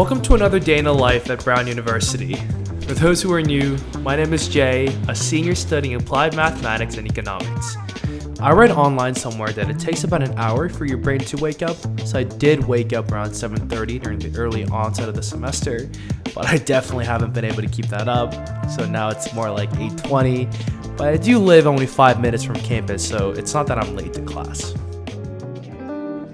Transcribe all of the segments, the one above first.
Welcome to another day in the life at Brown University. For those who are new, my name is Jae, a senior studying Applied Mathematics and Economics. I read online somewhere that it takes about an hour for your brain to wake up, so I did wake up around 7:30 during the early onset of the semester, but I definitely haven't been able to keep that up, so now it's more like 8:20, but I do live only 5 minutes from campus, so it's not that I'm late to class.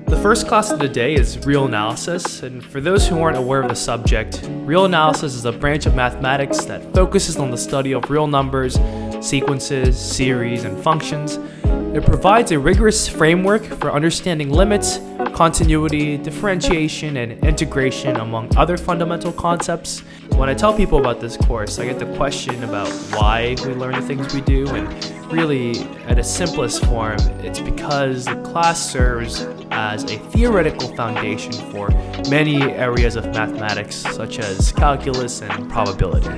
The first class of the day is real analysis, and for those who aren't aware of the subject, real analysis is a branch of mathematics that focuses on the study of real numbers, sequences, series, and functions. It provides a rigorous framework for understanding limits, continuity, differentiation, and integration, among other fundamental concepts. When I tell people about this course, I get the question about why we learn the things we do, and really, at its simplest form, it's because the class serves as a theoretical foundation for many areas of mathematics, such as calculus and probability.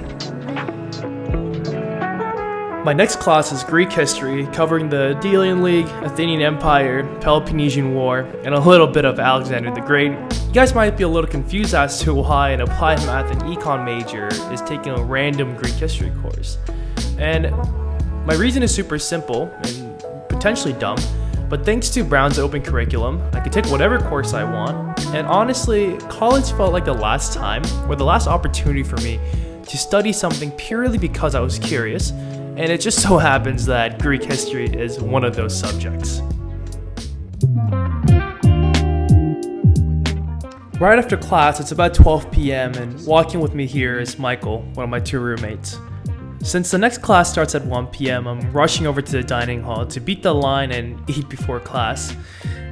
My next class is Greek history, covering the Delian League, Athenian Empire, Peloponnesian War, and a little bit of Alexander the Great. You guys might be a little confused as to why an Applied Math and Econ major is taking a random Greek history course. And my reason is super simple and potentially dumb, but thanks to Brown's open curriculum, I could take whatever course I want. And honestly, college felt like the last time, or the last opportunity for me to study something purely because I was curious. And it just so happens that Greek history is one of those subjects. Right after class, it's about 12 p.m. and walking with me here is Michael, one of my two roommates. Since the next class starts at 1 p.m., I'm rushing over to the dining hall to beat the line and eat before class.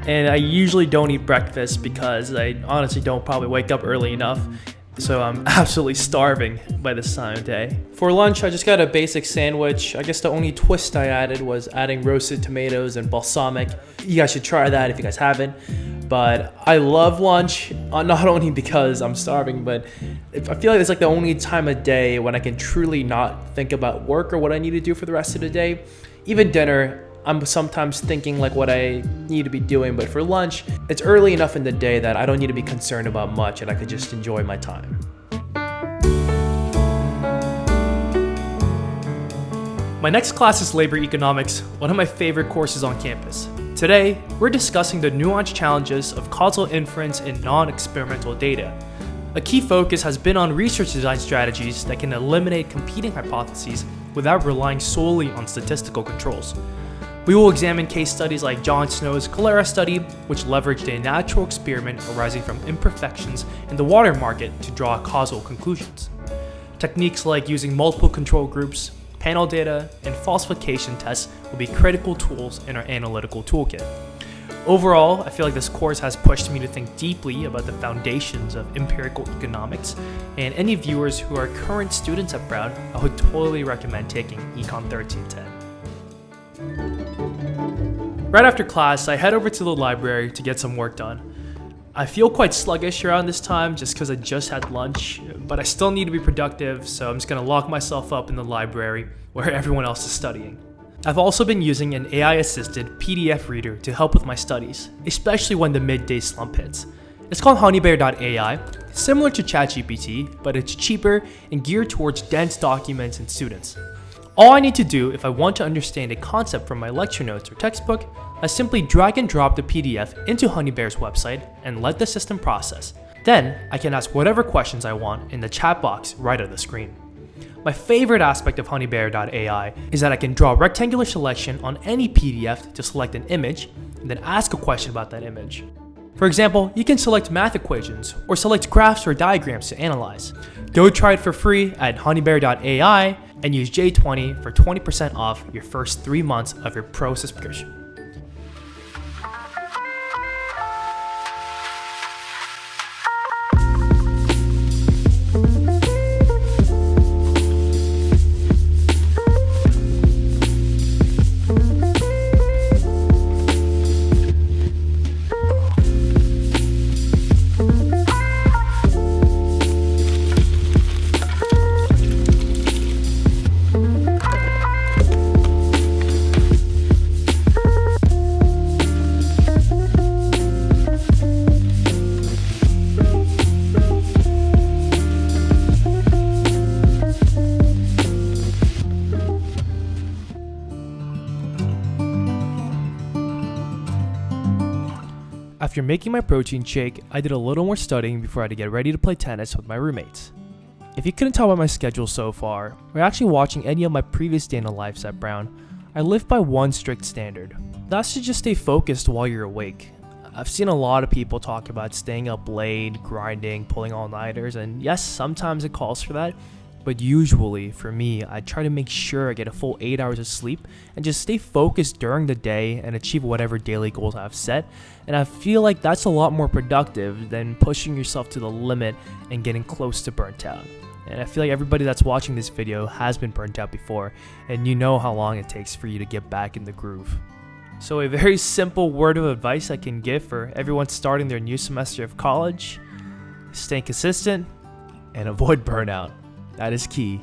And I usually don't eat breakfast because I honestly don't probably wake up early enough. So I'm absolutely starving by this time of day. For lunch, I just got a basic sandwich. I guess the only twist I added was adding roasted tomatoes and balsamic. You guys should try that if you guys haven't. But I love lunch, not only because I'm starving, but I feel like it's like the only time of day when I can truly not think about work or what I need to do for the rest of the day. Even dinner, I'm sometimes thinking like what I need to be doing, but for lunch, it's early enough in the day that I don't need to be concerned about much and I could just enjoy my time. My next class is labor economics, one of my favorite courses on campus. Today, we're discussing the nuanced challenges of causal inference in non-experimental data. A key focus has been on research design strategies that can eliminate competing hypotheses without relying solely on statistical controls. We will examine case studies like John Snow's Cholera study, which leveraged a natural experiment arising from imperfections in the water market to draw causal conclusions. Techniques like using multiple control groups, panel data, and falsification tests will be critical tools in our analytical toolkit. Overall, I feel like this course has pushed me to think deeply about the foundations of empirical economics, and any viewers who are current students at Brown, I would totally recommend taking Econ 1310. Right after class, I head over to the library to get some work done. I feel quite sluggish around this time just because I just had lunch, but I still need to be productive, so I'm just going to lock myself up in the library where everyone else is studying. I've also been using an AI-assisted PDF reader to help with my studies, especially when the midday slump hits. It's called honeybear.ai, similar to ChatGPT, but it's cheaper and geared towards dense documents and students. All I need to do if I want to understand a concept from my lecture notes or textbook, I simply drag and drop the PDF into Honeybear's website and let the system process. Then, I can ask whatever questions I want in the chat box right on the screen. My favorite aspect of honeybear.ai is that I can draw a rectangular selection on any PDF to select an image, and then ask a question about that image. For example, you can select math equations, or select graphs or diagrams to analyze. Go try it for free at honeybear.ai, and use J20 for 20% off your first 3 months of your pro subscription. After making my protein shake, I did a little more studying before I had to get ready to play tennis with my roommates. If you couldn't tell by my schedule so far, or actually watching any of my previous day in the lives at Brown, I live by one strict standard. That's to just stay focused while you're awake. I've seen a lot of people talk about staying up late, grinding, pulling all-nighters, and yes, sometimes it calls for that, but usually, for me, I try to make sure I get a full 8 hours of sleep and just stay focused during the day and achieve whatever daily goals I've set, and I feel like that's a lot more productive than pushing yourself to the limit and getting close to burnt out. And I feel like everybody that's watching this video has been burnt out before, and you know how long it takes for you to get back in the groove. So a very simple word of advice I can give for everyone starting their new semester of college: stay consistent and avoid burnout. That is key.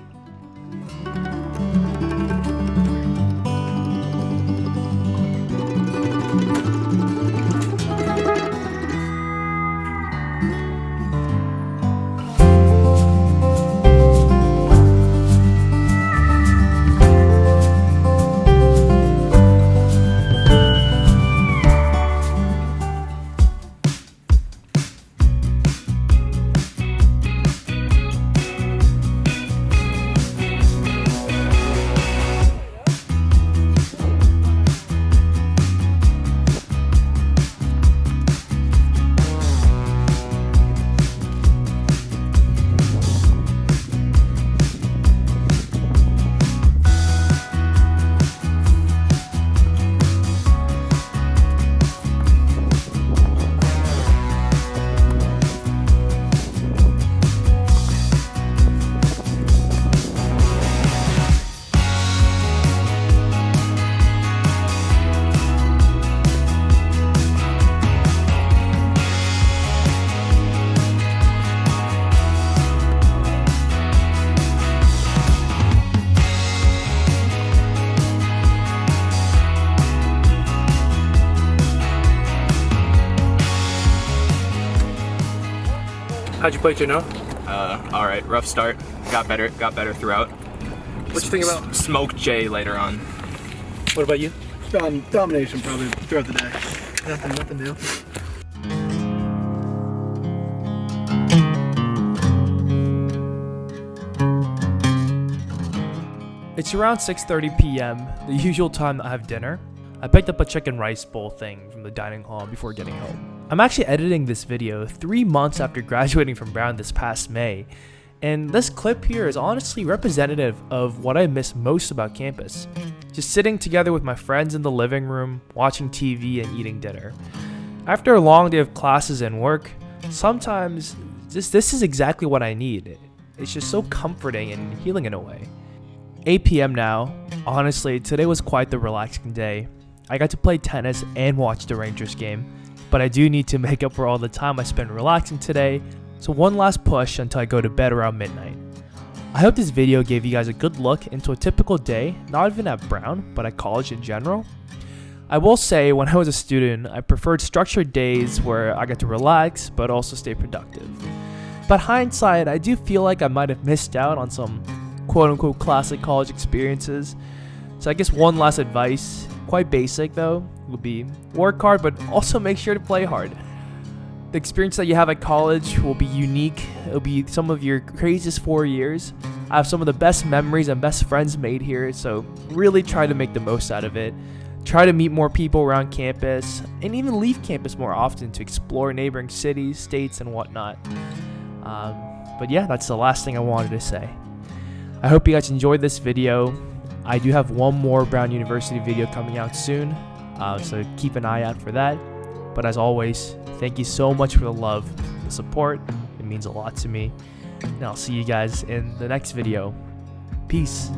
How'd you play your note? All right, rough start. Got better throughout. What you think about? Smoked Jae later on. What about you? Domination probably throughout the day. Nothing new. It's around 6:30 p.m., the usual time I have dinner. I picked up a chicken rice bowl thing from the dining hall before getting home. I'm actually editing this video 3 months after graduating from Brown this past May, and this clip here is honestly representative of what I miss most about campus. Just sitting together with my friends in the living room, watching TV and eating dinner. After a long day of classes and work, sometimes this is exactly what I need. It's just so comforting and healing in a way. 8 p.m. now. Honestly, today was quite the relaxing day. I got to play tennis and watch the Rangers game, but I do need to make up for all the time I spent relaxing today, so one last push until I go to bed around midnight. I hope this video gave you guys a good look into a typical day, not even at Brown, but at college in general. I will say, when I was a student, I preferred structured days where I got to relax, but also stay productive. But hindsight, I do feel like I might have missed out on some quote-unquote classic college experiences. So I guess one last advice, quite basic though, would be work hard, but also make sure to play hard. The experience that you have at college will be unique. It'll be some of your craziest 4 years. I have some of the best memories and best friends made here, so really try to make the most out of it. Try to meet more people around campus, and even leave campus more often to explore neighboring cities, states, and whatnot. But yeah, that's the last thing I wanted to say. I hope you guys enjoyed this video. I do have one more Brown University video coming out soon, so keep an eye out for that. But as always, thank you so much for the love, the support. It means a lot to me. And I'll see you guys in the next video. Peace.